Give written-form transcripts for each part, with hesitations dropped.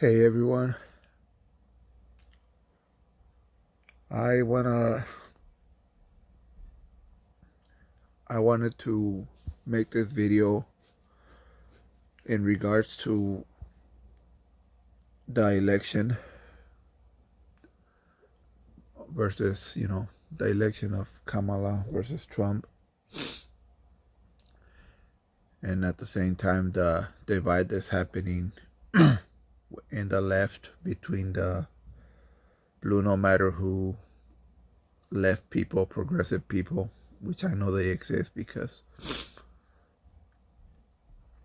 Hey everyone, I wanted to make this video in regards to the election versus, the election of Kamala versus Trump, and at the same time the divide that's happening in the left between the blue no matter who left people, progressive people, which I know they exist because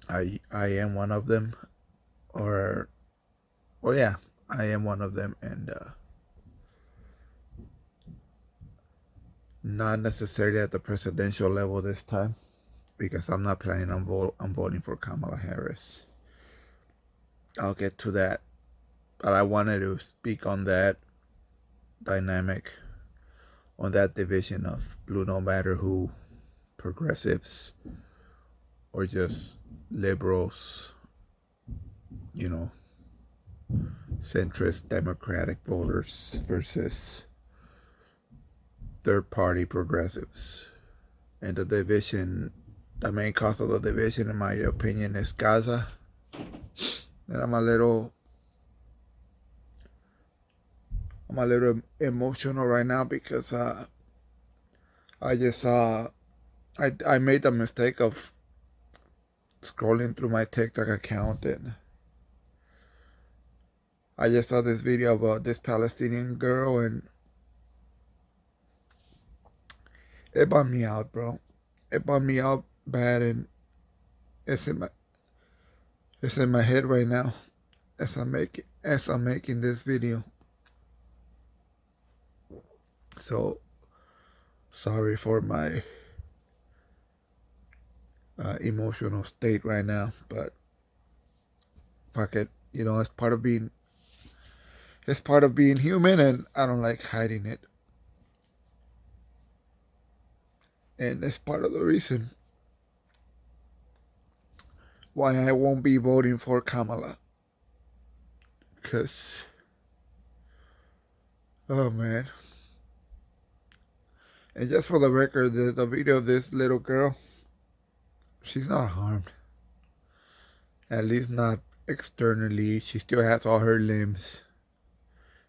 I am one of them, or yeah, I am one of them, and not necessarily at the presidential level this time, because I'm not planning on voting for Kamala Harris. I'll get to that, but I wanted to speak on that dynamic, on that division of blue no matter who, progressives, or just liberals, centrist Democratic voters versus third party progressives. And the main cause of the division, in my opinion, is Gaza. And I'm a little emotional right now because I just saw I made the mistake of scrolling through my TikTok account, and I just saw this video about this Palestinian girl, and it bummed me out, bro. It bummed me out bad, and it's in my head right now as I'm making this video. So sorry for my emotional state right now, but fuck it. It's part of being human, and I don't like hiding it. And it's part of the reason why I won't be voting for Kamala. Because, oh man. And just for the record, the video of this little girl, she's not harmed. At least not externally. She still has all her limbs.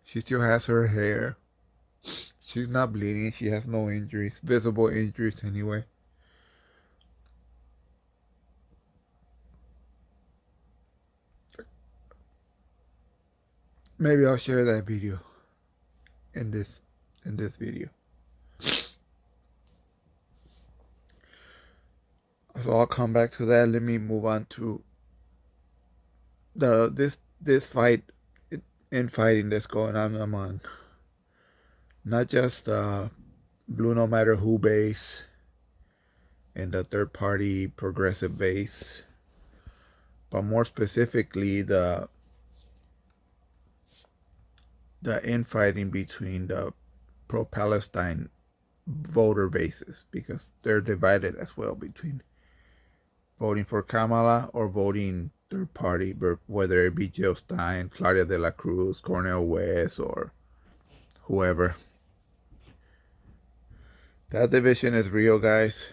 She still has her hair. She's not bleeding. She has no injuries. Visible injuries anyway. Maybe I'll share that video in this video. So I'll come back to that. Let me move on to this fighting that's going on among not just blue no matter who base and the third party progressive base, but more specifically the infighting between the pro-Palestine voter bases, because they're divided as well between voting for Kamala or voting third party, whether it be Jill Stein, Claudia de la Cruz, Cornel West, or whoever. That division is real, guys.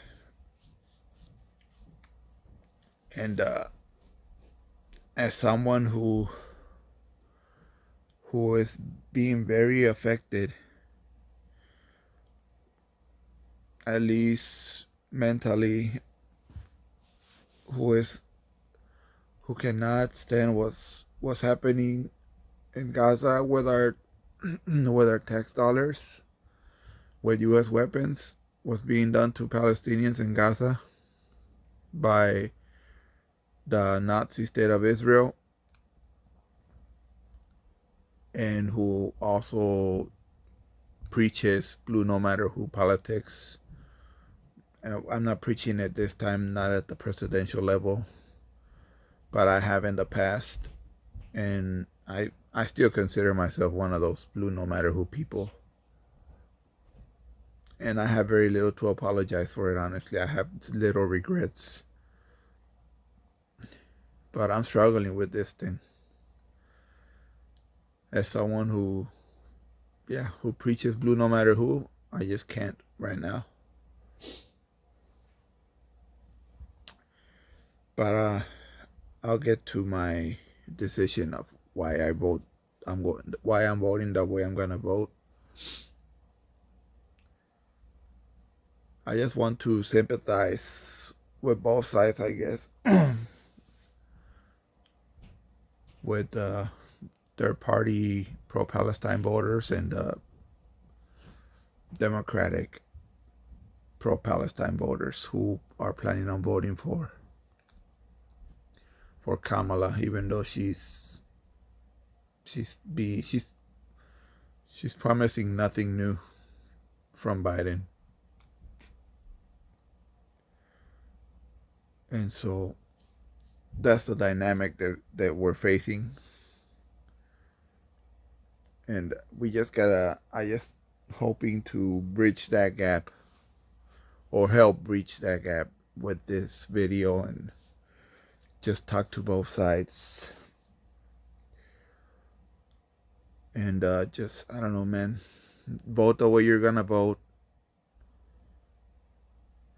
And as someone who is being very affected, at least mentally, who cannot stand what's happening in Gaza with our with our tax dollars, with U.S. weapons, what's being done to Palestinians in Gaza by the Nazi state of Israel, and who also preaches blue no matter who politics. And I'm not preaching it this time, not at the presidential level, but I have in the past, and I still consider myself one of those blue no matter who people. And I have very little to apologize for it, honestly. I have little regrets. But I'm struggling with this thing. as someone who preaches blue no matter who, I just can't right now. But I'll get to my decision of why I vote. Why I'm voting the way I'm gonna vote. I just want to sympathize with both sides, I guess, with third party pro Palestine voters and Democratic pro Palestine voters who are planning on voting for Kamala, even though she's promising nothing new from Biden. And so that's the dynamic that we're facing. And I just hoping to bridge that gap or help bridge that gap with this video and just talk to both sides. And just, I don't know, man, vote the way you're gonna vote.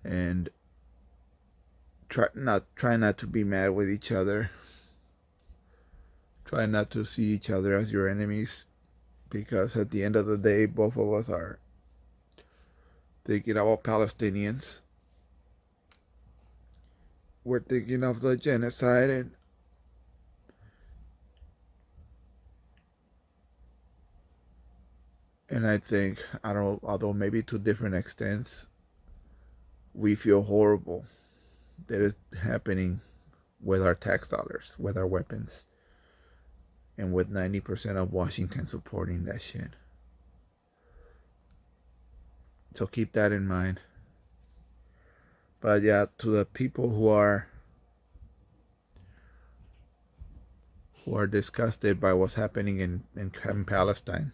And try not to be mad with each other. Try not to see each other as your enemies, because at the end of the day, both of us are thinking about Palestinians. We're thinking of the genocide, and I think, I don't know, although maybe to different extents, we feel horrible that is happening with our tax dollars, with our weapons, and with 90% of Washington supporting that shit. So keep that in mind. But yeah, to the people who are disgusted by what's happening in Palestine,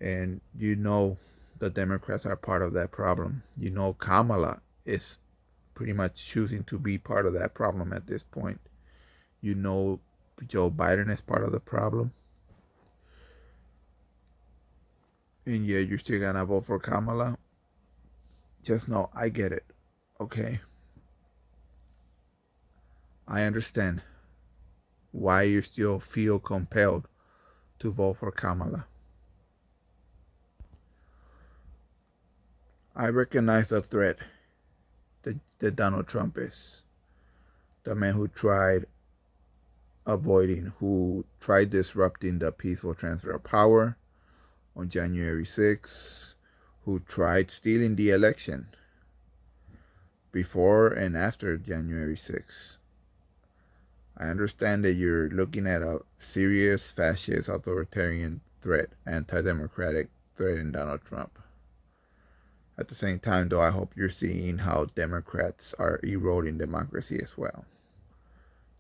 and you know the Democrats are part of that problem. You know Kamala is pretty much choosing to be part of that problem at this point. You know Joe Biden is part of the problem. And yeah, you're still gonna vote for Kamala. Just know I get it. Okay? I understand why you still feel compelled to vote for Kamala. I recognize the threat that Donald Trump is. The man who tried disrupting the peaceful transfer of power on January 6th, who tried stealing the election before and after January 6th. I understand that you're looking at a serious fascist authoritarian threat, anti-democratic threat in Donald Trump. At the same time, though, I hope you're seeing how Democrats are eroding democracy as well.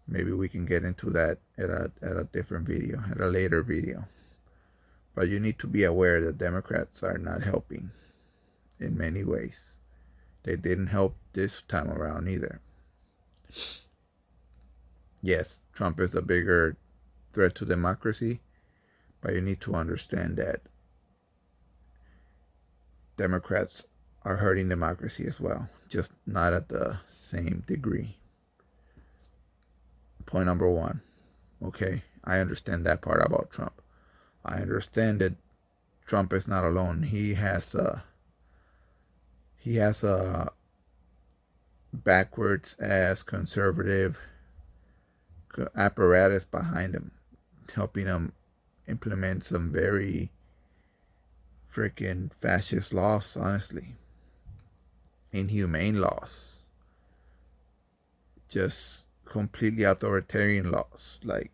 Maybe we can get into that at a different video, at a later video. But you need to be aware that Democrats are not helping in many ways. They didn't help this time around either. Yes, Trump is a bigger threat to democracy, but you need to understand that Democrats are hurting democracy as well, just not at the same degree. Point number one. Okay, I understand that part about Trump. I understand that Trump is not alone. He has a backwards ass conservative apparatus behind him, helping him implement some very freaking fascist laws, honestly. Inhumane laws. Just completely authoritarian laws, like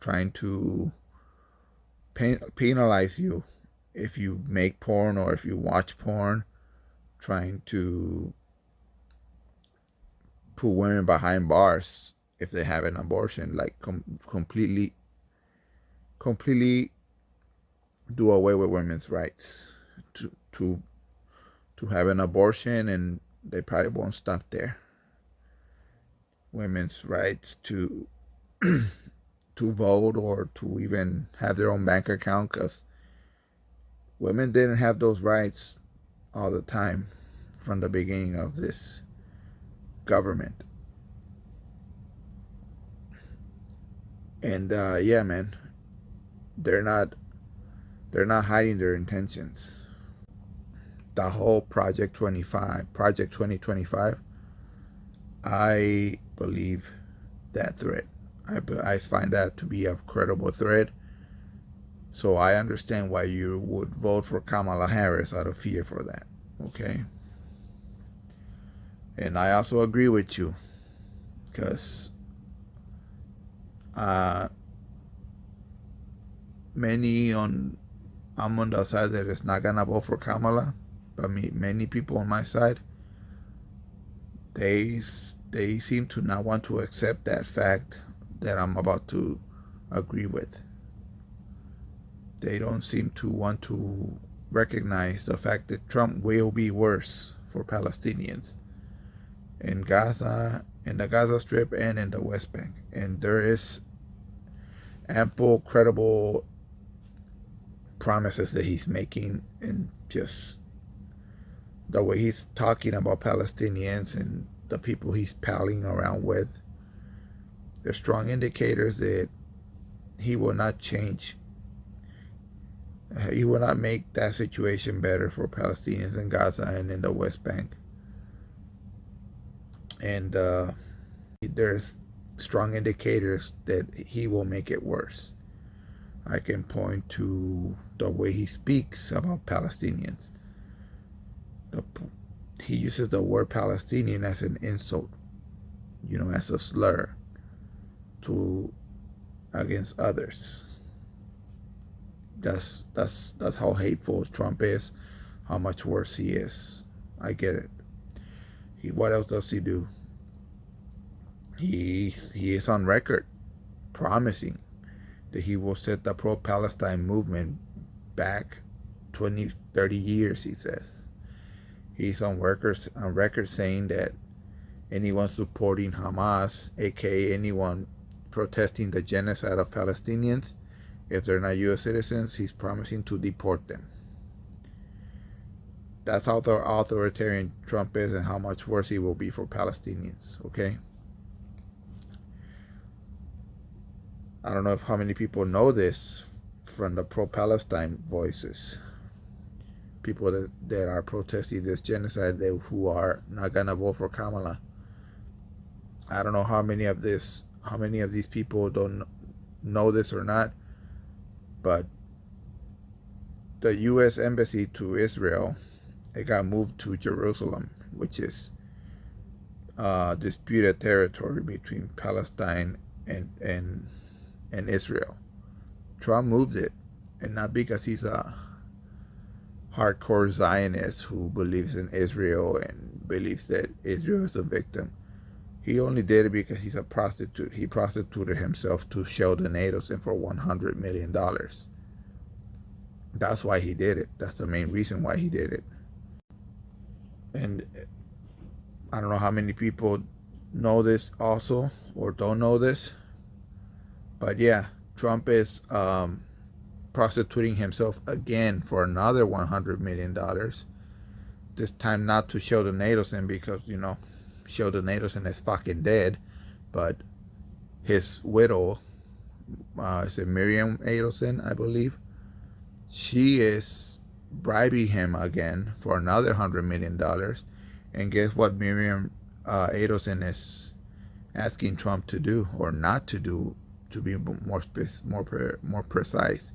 trying to penalize you if you make porn or if you watch porn, trying to put women behind bars if they have an abortion, like completely do away with women's rights to have an abortion, and they probably won't stop there. Women's rights to to vote or to even have their own bank account, because women didn't have those rights all the time from the beginning of this government. And yeah, man, they're not they're not hiding their intentions. The whole Project 2025, I believe that threat. I find that to be a credible threat. So I understand why you would vote for Kamala Harris out of fear for that. Okay. And I also agree with you, because uh, I'm on the side that is not gonna vote for Kamala, but many people on my side, they they seem to not want to accept that fact that I'm about to agree with. They don't seem to want to recognize the fact that Trump will be worse for Palestinians in Gaza, in the Gaza Strip, and in the West Bank. And there is ample, credible promises that he's making, and just the way he's talking about Palestinians and the people he's palling around with. There's strong indicators that he will not change. He will not make that situation better for Palestinians in Gaza and in the West Bank. And there's strong indicators that he will make it worse. I can point to the way he speaks about Palestinians. He uses the word Palestinian as an insult, as a slur to against others. That's how hateful Trump is, how much worse he is. I get it. What else does he do? He is on record promising that he will set the pro-Palestine movement back 20, 30 years, he says. He's on record saying that anyone supporting Hamas, aka anyone protesting the genocide of Palestinians, if they're not U.S. citizens, he's promising to deport them. That's how authoritarian Trump is, and how much worse he will be for Palestinians, okay? I don't know how many people know this from the pro-Palestine voices. People that are protesting this genocide, who are not gonna vote for Kamala. I don't know how many of these people don't know this or not, but the U.S. embassy to Israel, it got moved to Jerusalem, which is disputed territory between Palestine and Israel. Trump moved it, and not because he's a hardcore Zionist who believes in Israel and believes that Israel is a victim. He only did it because he's a prostitute. He prostituted himself to Sheldon Adelson for $100 million. That's why he did it. That's the main reason why he did it. And I don't know how many people know this also or don't know this, but yeah, Trump is prostituting himself again for another $100 million. This time not to Sheldon Adelson, because Sheldon Adelson is fucking dead, but his widow, is it Miriam Adelson, I believe, she is bribing him again for another $100 million. And guess what Miriam Adelson is asking Trump to do, or not to do, to be more precise.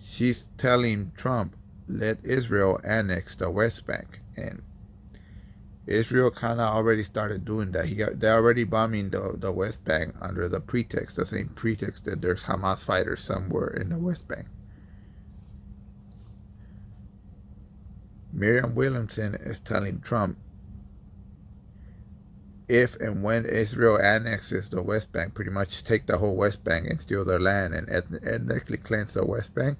She's telling Trump, let Israel annex the West Bank. And Israel kind of already started doing that. They're already bombing the West Bank under the same pretext that there's Hamas fighters somewhere in the West Bank. Miriam Williamson is telling Trump, if and when Israel annexes the West Bank, pretty much take the whole West Bank and steal their land and ethnically cleanse the West Bank,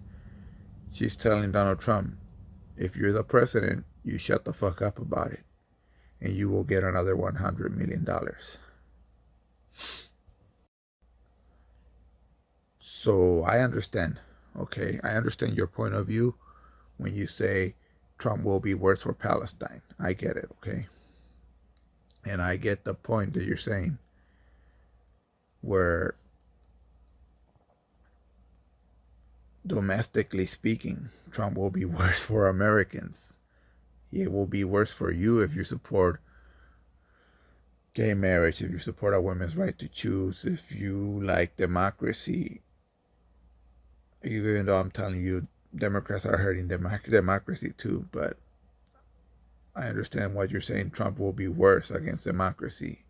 she's telling Donald Trump, if you're the president, you shut the fuck up about it, and you will get another $100 million. So I understand. Okay, I understand your point of view when you say Trump will be worse for Palestine. I get it, okay? And I get the point that you're saying where domestically speaking, Trump will be worse for Americans. It will be worse for you if you support gay marriage, if you support a woman's right to choose, if you like democracy. Even though I'm telling you, Democrats are hurting democracy too, but I understand what you're saying. Trump will be worse against democracy.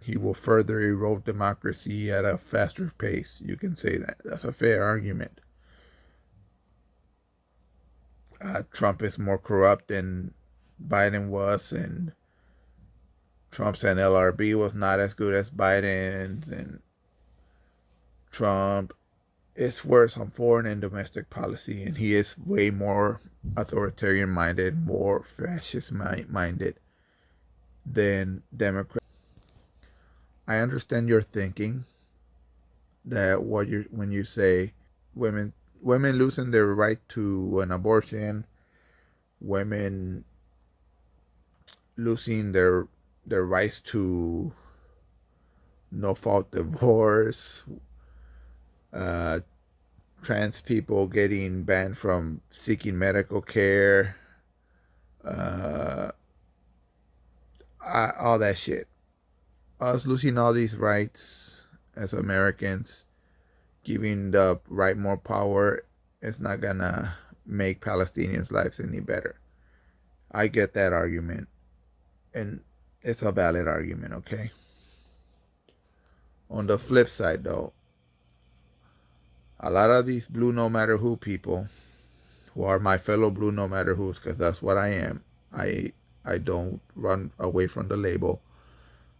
He will further erode democracy at a faster pace. You can say that. That's a fair argument. Trump is more corrupt than Biden was, and Trump's NLRB was not as good as Biden's, and Trump is worse on foreign and domestic policy, and he is way more authoritarian minded, more fascist minded than Democrats. I understand your thinking that when you say women losing their right to an abortion, women losing their rights to no fault divorce, uh, trans people getting banned from seeking medical care, uh, all that shit. Us losing all these rights as Americans, giving the right more power, is not gonna make Palestinians' lives any better. I get that argument, and it's a valid argument, okay? On the flip side, though, a lot of these blue no matter who people, who are my fellow blue no matter who's, because that's what I am. I don't run away from the label.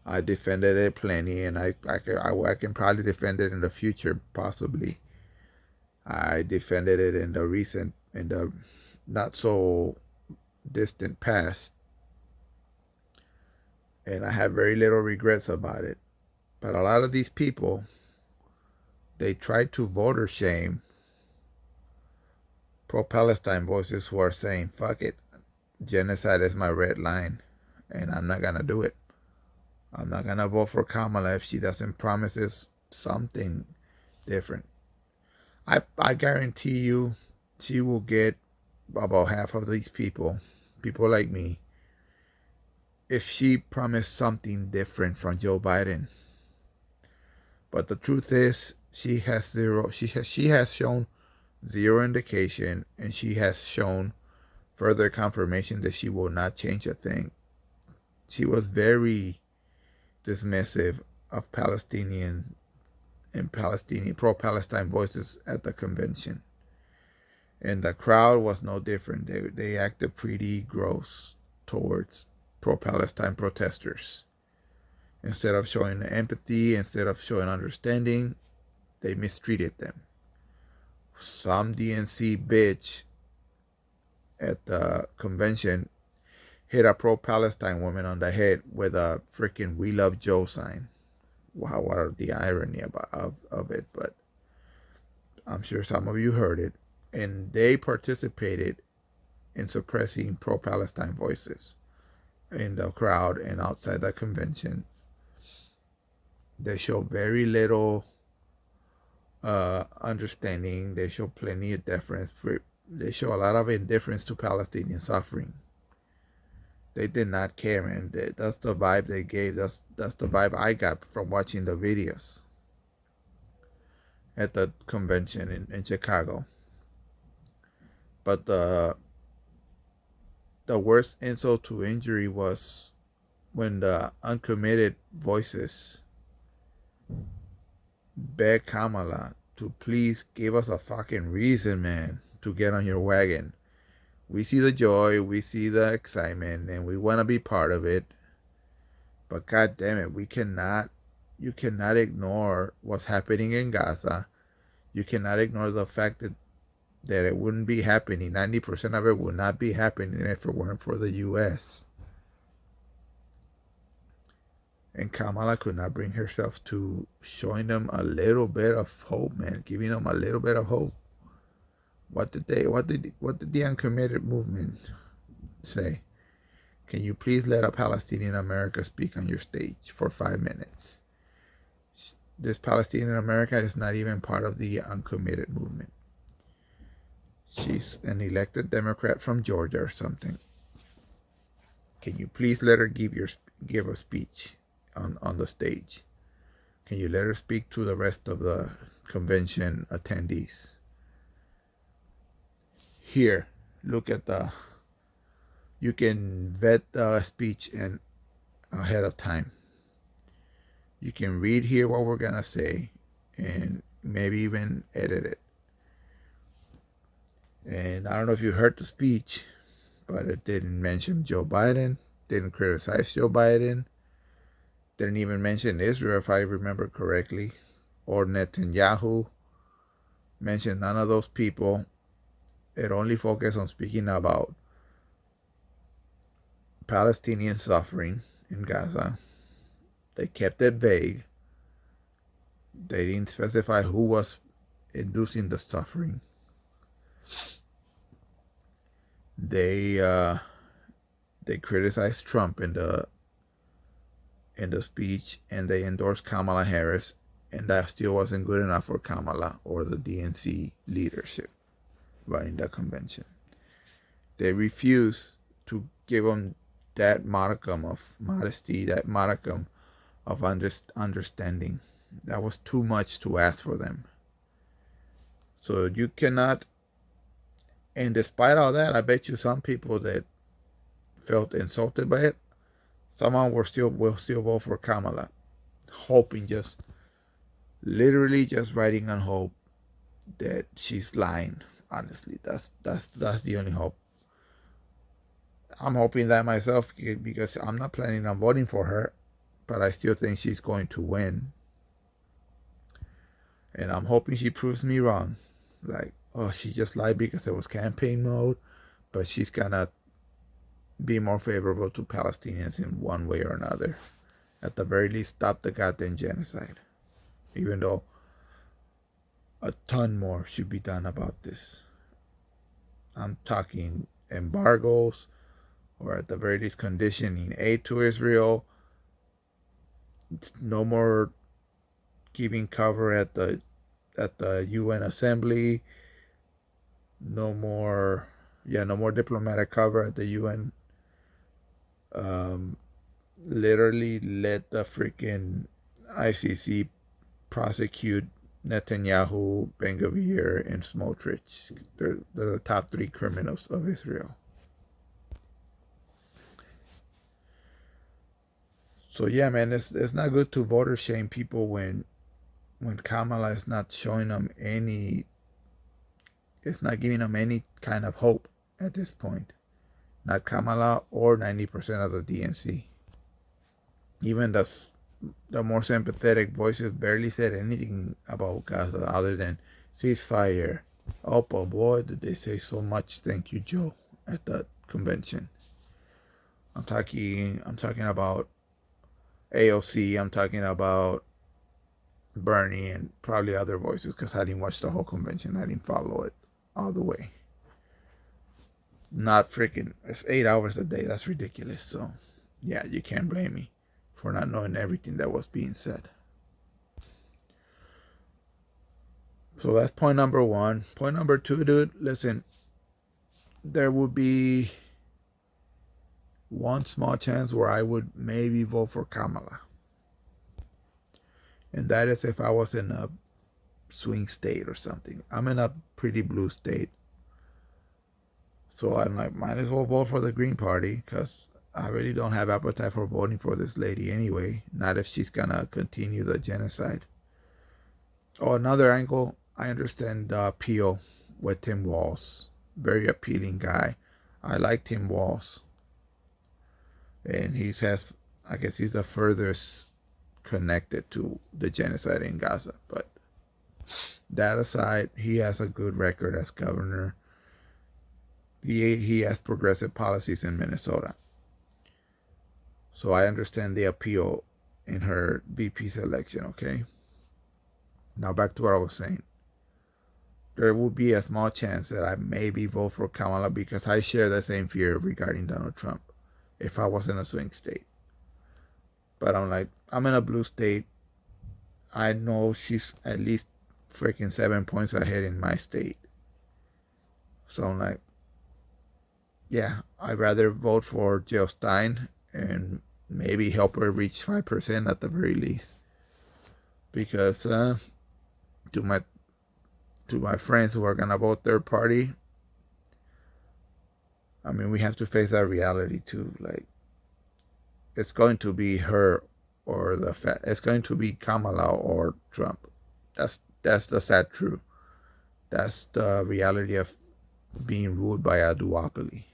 I defended it plenty, and I can probably defend it in the future, possibly. I defended it in the not so distant past, and I have very little regrets about it. But a lot of these people, they try to voter shame pro-Palestine voices who are saying, fuck it, genocide is my red line, and I'm not gonna do it. I'm not gonna vote for Kamala if she doesn't promise us something different. I guarantee you she will get about half of these people like me, if she promised something different from Joe Biden. But the truth is, she has shown zero indication, and she has shown further confirmation that she will not change a thing. She was very dismissive of Palestinian and pro-Palestine voices at the convention. And the crowd was no different. They acted pretty gross towards pro-Palestine protesters. Instead of showing empathy, instead of showing understanding, they mistreated them. Some DNC bitch at the convention hit a pro-Palestine woman on the head with a freaking "We Love Joe" sign. Wow, what are the irony of it? But I'm sure some of you heard it. And they participated in suppressing pro-Palestine voices in the crowd and outside the convention. They show very little understanding. They show plenty of deference. They show a lot of indifference to Palestinian suffering. They did not care, and that's the vibe they gave. That's the vibe I got from watching the videos at the convention in Chicago. But the worst insult to injury was when the uncommitted voices begged Kamala to please give us a fucking reason, man, to get on your wagon. We see the joy, we see the excitement, and we want to be part of it. But God damn it, you cannot ignore what's happening in Gaza. You cannot ignore the fact that it wouldn't be happening. 90% of it would not be happening if it weren't for the U.S. And Kamala could not bring herself to showing them a little bit of hope, man, giving them a little bit of hope. What did the uncommitted movement say? Can you please let a Palestinian America speak on your stage for 5 minutes? This Palestinian America is not even part of the uncommitted movement. She's an elected Democrat from Georgia or something. Can you please let her give a speech on the stage? Can you let her speak to the rest of the convention attendees? Here, look at you can vet the speech and ahead of time. You can read here what we're gonna say and maybe even edit it. And I don't know if you heard the speech, but it didn't mention Joe Biden, didn't criticize Joe Biden, didn't even mention Israel, if I remember correctly, or Netanyahu. Mentioned none of those people. It only focused on speaking about Palestinian suffering in Gaza. They kept it vague. They didn't specify who was inducing the suffering. They criticized Trump in the speech, and they endorsed Kamala Harris, and that still wasn't good enough for Kamala or the DNC leadership running the convention. They refused to give them that modicum of modesty, that modicum of understanding. That was too much to ask for them. So you cannot, and despite all that, I bet you some people that felt insulted by it, someone will still vote for Kamala, hoping, just literally just writing on hope that she's lying. Honestly, that's the only hope. I'm hoping that myself, because I'm not planning on voting for her, but I still think she's going to win. And I'm hoping she proves me wrong. Like, oh, she just lied because it was campaign mode, but she's gonna be more favorable to Palestinians in one way or another. At the very least, stop the goddamn genocide. Even though a ton more should be done about this. I'm talking embargoes, or at the very least conditioning aid to Israel. No more giving cover at the UN Assembly. No more diplomatic cover at the UN. Literally let the freaking ICC prosecute Netanyahu, Ben-Gvir, and Smotrich. They're the top 3 criminals of Israel. So yeah, man, it's not good to voter shame people when Kamala is not showing them it's not giving them any kind of hope at this point. Not Kamala or 90% of the DNC. Even the more sympathetic voices barely said anything about Gaza other than ceasefire. Oh boy, did they say so much "thank you, Joe" at the convention. I'm talking about AOC. I'm talking about Bernie and probably other voices, because I didn't watch the whole convention. I didn't follow it all the way. Not freaking, it's 8 hours a day. That's ridiculous. So yeah, you can't blame me for not knowing everything that was being said. So that's point number 1. Point number 2, dude, listen, there would be one small chance where I would maybe vote for Kamala. And that is if I was in a swing state or something. I'm in a pretty blue state. So I'm like, might as well vote for the Green Party, because I really don't have appetite for voting for this lady anyway. Not if she's going to continue the genocide. Oh, another angle, I understand the appeal with Tim Walz. Very appealing guy. I like Tim Walz. And I guess he's the furthest connected to the genocide in Gaza. But that aside, he has a good record as governor. He has progressive policies in Minnesota. So I understand the appeal in her VP's election, okay? Now back to what I was saying. There will be a small chance that I maybe vote for Kamala because I share the same fear regarding Donald Trump if I was in a swing state. But I'm like, I'm in a blue state. I know she's at least freaking 7 points ahead in my state. So I'm like, yeah, I'd rather vote for Jill Stein and maybe help her reach 5% at the very least. Because to my friends who are gonna vote third party, I mean, we have to face that reality too. Like, it's going to be her or it's going to be Kamala or Trump. That's the sad truth. That's the reality of being ruled by a duopoly.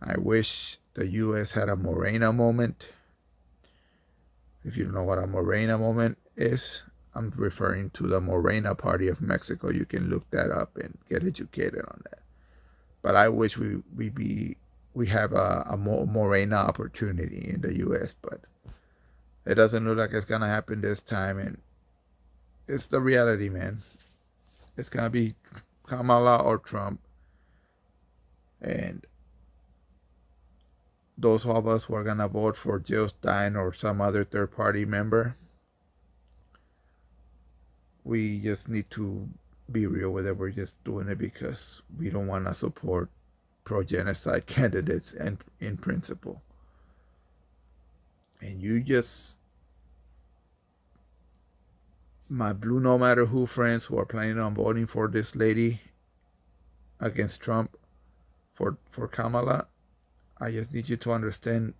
I wish the U.S. had a Morena moment. If you don't know what a Morena moment is, I'm referring to the Morena Party of Mexico. You can look that up and get educated on that. But I wish we have a Morena opportunity in the U.S., but it doesn't look like it's gonna happen this time, and it's the reality, man. It's gonna be Kamala or Trump, and those of us who are gonna vote for Jill Stein or some other third party member, we just need to be real with it. We're just doing it because we don't want to support pro-genocide candidates and in principle. And my blue no matter who friends who are planning on voting for this lady against Trump for Kamala, I just need you to understand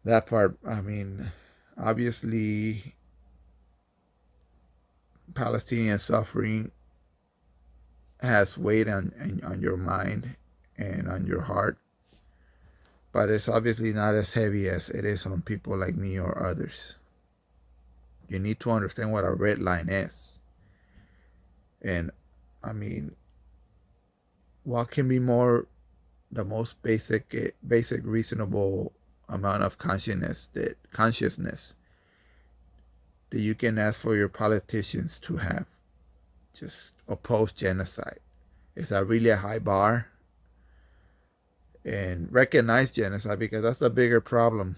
that part. I mean, obviously, Palestinian suffering has weight on your mind and on your heart, but it's obviously not as heavy as it is on people like me or others. You need to understand what a red line is. And I mean, what can be more the most basic reasonable amount of consciousness that you can ask for your politicians to have? Just oppose genocide. Is that really a high bar? And recognize genocide, because that's the bigger problem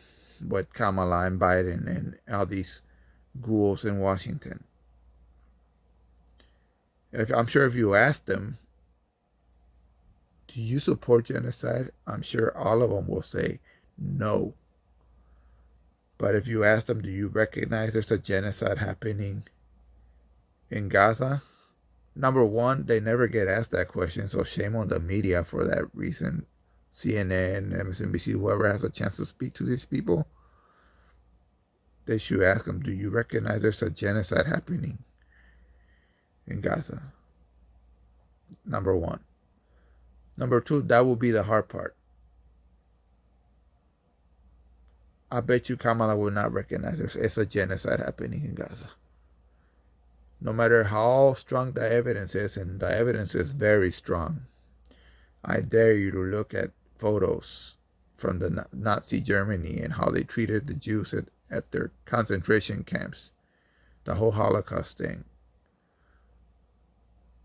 with Kamala and Biden and all these ghouls in Washington. I'm sure if you ask them, do you support genocide? I'm sure all of them will say no. But if you ask them, do you recognize there's a genocide happening in Gaza? Number one, they never get asked that question, so shame on the media for that reason. CNN, MSNBC, whoever has a chance to speak to these people, they should ask them, do you recognize there's a genocide happening in Gaza? Number one. Number two, that will be the hard part. I bet you Kamala will not recognize there's a genocide happening in Gaza. No matter how strong the evidence is, and the evidence is very strong, I dare you to look at photos from the Nazi Germany and how they treated the Jews at their concentration camps, the whole Holocaust thing.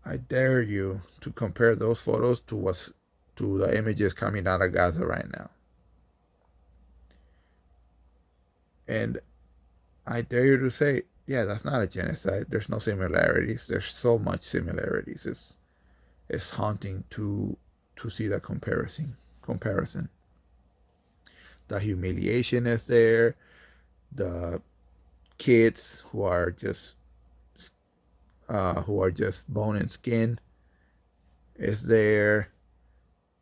I dare you to compare those photos to the images coming out of Gaza right now. And I dare you to say, yeah, that's not a genocide. There's no similarities. There's so much similarities. It's haunting to see the comparison. The humiliation is there. The kids who are just bone and skin is there.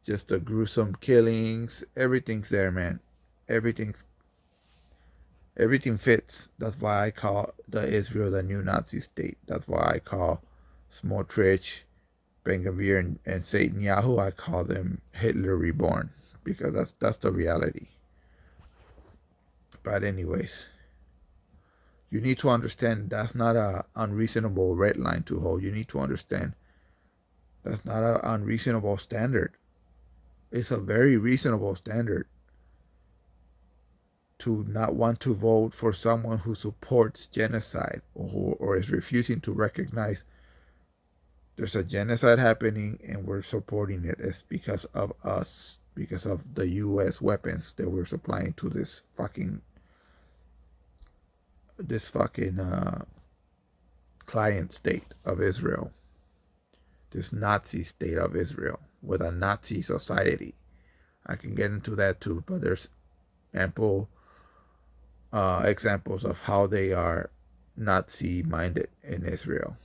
Just the gruesome killings. Everything's there, man. Everything fits. That's why I call the Israel the new Nazi state. That's why I call Smotrich, Ben-Gvir, and Netanyahu, I call them Hitler reborn, because that's the reality. But anyways, you need to understand that's not an unreasonable red line to hold. You need to understand that's not an unreasonable standard. It's a very reasonable standard to not want to vote for someone who supports genocide, or is refusing to recognize there's a genocide happening and we're supporting it, is because of us, because of the U.S. weapons that we're supplying to this fucking client state of Israel, this Nazi state of Israel with a Nazi society. I can get into that too, but there's ample examples of how they are Nazi minded in Israel.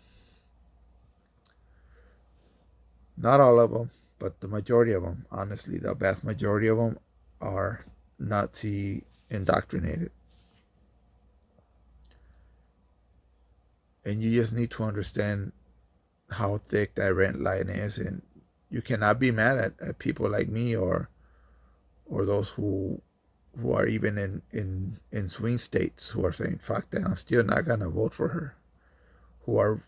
Not all of them, but the majority of them, honestly, the vast majority of them are Nazi indoctrinated. And you just need to understand how thick that rent line is, and you cannot be mad at people like me or those who are even in swing states who are saying, fuck that, I'm still not gonna vote for her, who are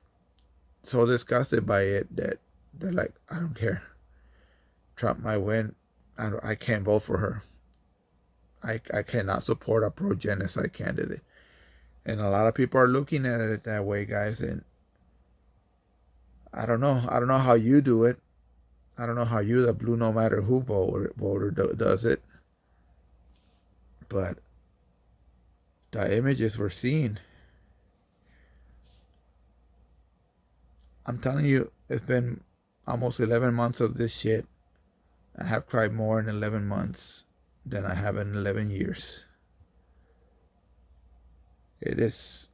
so disgusted by it that they're like, I don't care, Trump might win, I can't vote for her. I cannot support a pro-genocide candidate. And a lot of people are looking at it that way, guys, and I don't know how you do it. I don't know how you, the blue no matter who voter does it. But the images we're seeing, I'm telling you, it's been almost 11 months of this shit. I have cried more in 11 months than I have in 11 years. It is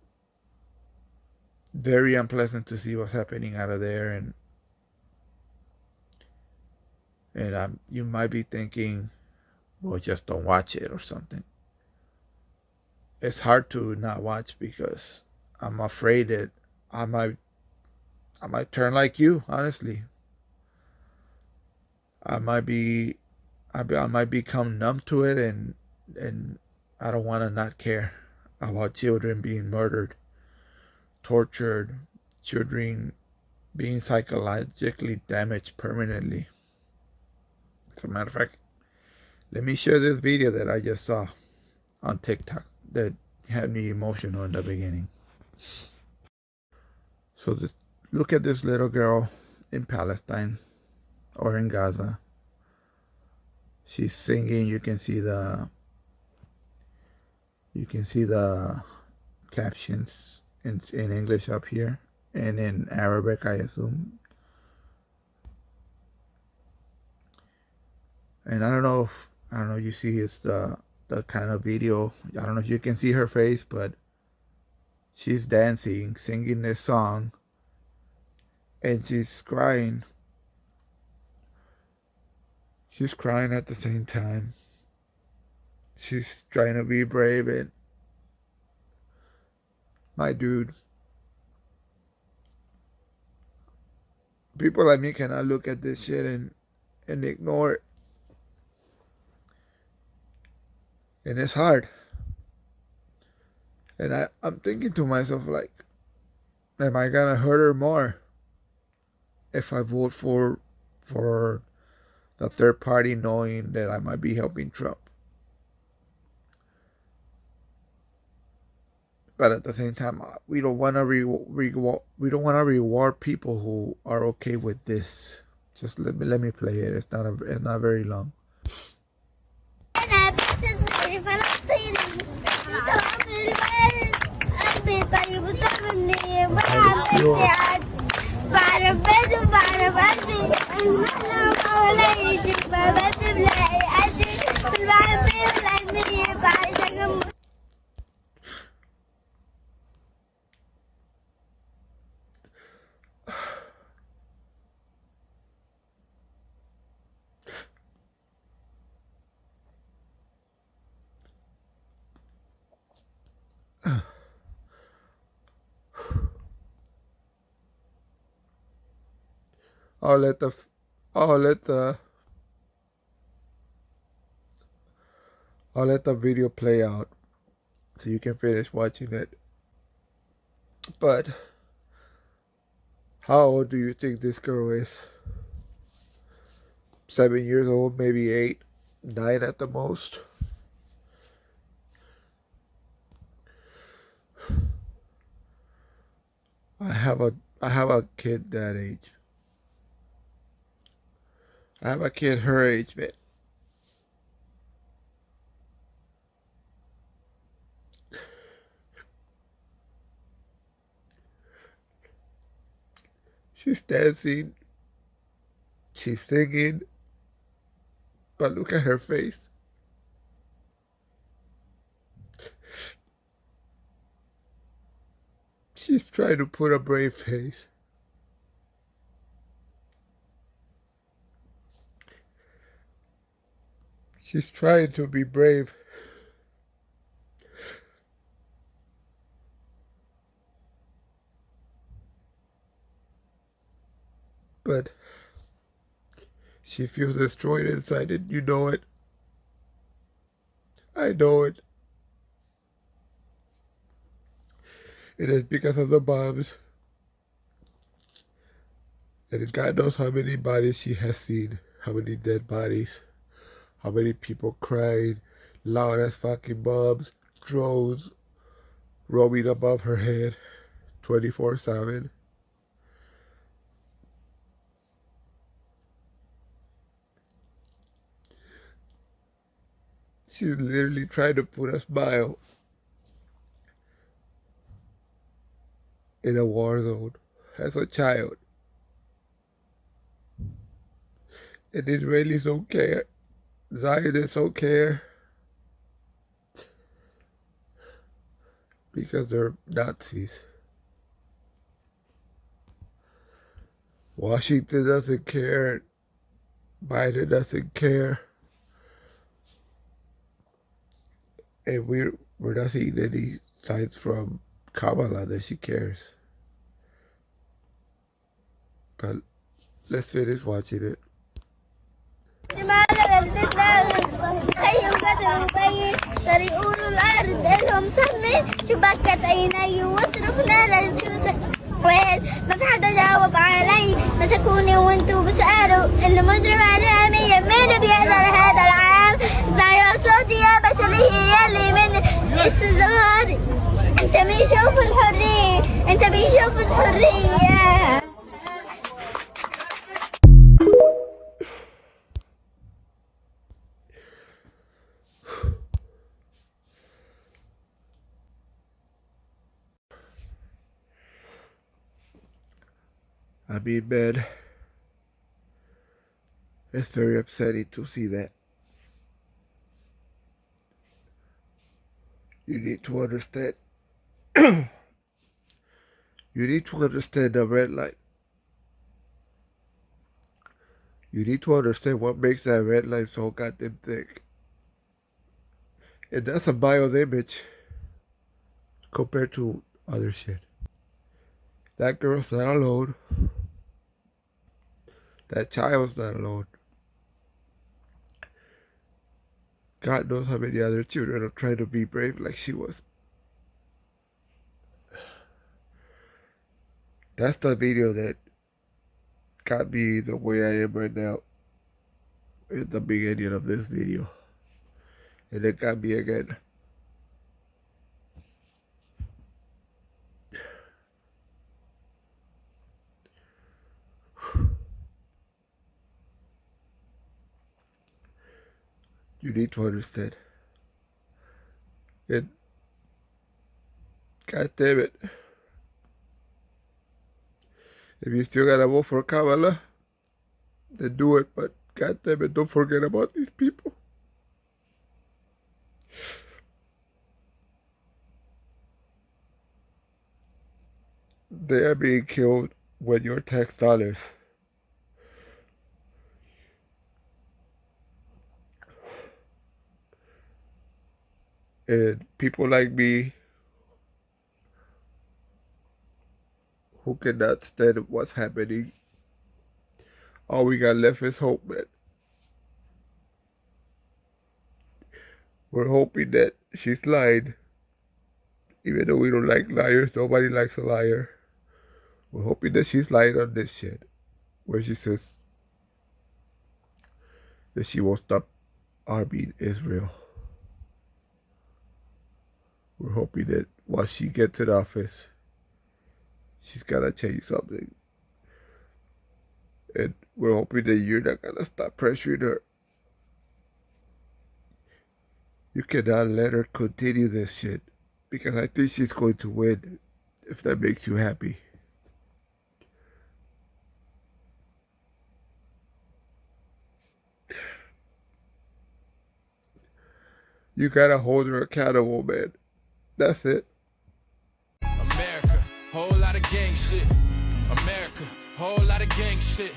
very unpleasant to see what's happening out of there, and you might be thinking, well, just don't watch it or something. It's hard to not watch because I'm afraid that I might turn like you, honestly. I might become numb to it, and I don't want to not care about children being murdered, tortured, children being psychologically damaged permanently. As a matter of fact, let me share this video that I just saw on TikTok that had me emotional in the beginning. So look at this little girl in Palestine or in Gaza. She's singing. You can see the captions in English up here, and in Arabic, I assume. And I don't know, you see it's the kind of video. I don't know if you can see her face, but she's dancing, singing this song, and she's crying. She's crying at the same time. She's trying to be brave, and my dude, people like me cannot look at this shit and ignore it. And it's hard. And I'm thinking to myself, like, am I gonna hurt her more if I vote for the third party, knowing that I might be helping Trump? But at the same time, we don't want to reward people who are okay with this. Just let me play it. It's not very long. I'll let the video play out so you can finish watching it. But how old do you think this girl is? 7 years old, maybe 8, 9 at the most. I have a kid that age. I have a kid her age, man. She's dancing, she's singing, but look at her face. She's trying to put a brave face. She's trying to be brave. But she feels destroyed inside, and you know it. I know it. It is because of the bombs. And God knows how many bodies she has seen. How many dead bodies. How many people crying. Loud as fucking bombs. Drones roaming above her head 24/7. She's literally trying to put a smile in a war zone as a child. And Israelis don't care. Zionists don't care. Because they're Nazis. Washington doesn't care. Biden doesn't care. And we're not seeing any signs from Kamala that she cares. But let's finish watching it. ما في حدا جاوب علي مسكوني وانتو بسألوا المجرم الرامي يمين بيقدر هذا العام مع صوتي يا بشرية اللي من الصغار انت بيشوف الحرية انت بيشوف الحرية. I mean, man, it's very upsetting to see that. You need to understand. You need to understand the red light. You need to understand what makes that red light so goddamn thick. And that's a mild image compared to other shit. That girl's not alone. That child's not alone. God knows how many other children are trying to be brave like she was. That's the video that got me the way I am right now in the beginning of this video. And it got me again. You need to understand. And God damn it. If you still gotta vote for Kamala, then do it. But God damn it, don't forget about these people. They are being killed with your tax dollars. And people like me who cannot stand what's happening, all we got left is hope, man. We're hoping that she's lied. Even though we don't like liars, nobody likes a liar. We're hoping that she's lying on this shit. Where she says that she will stop arming Israel. We're hoping that once she gets in office, She's gotta change something. And we're hoping that you're not gonna stop pressuring her. You cannot let her continue this shit. Because I think she's going to win. If that makes you happy. You gotta hold her accountable, man. That's it. America, whole lot of gang shit. America, whole lot of gang shit.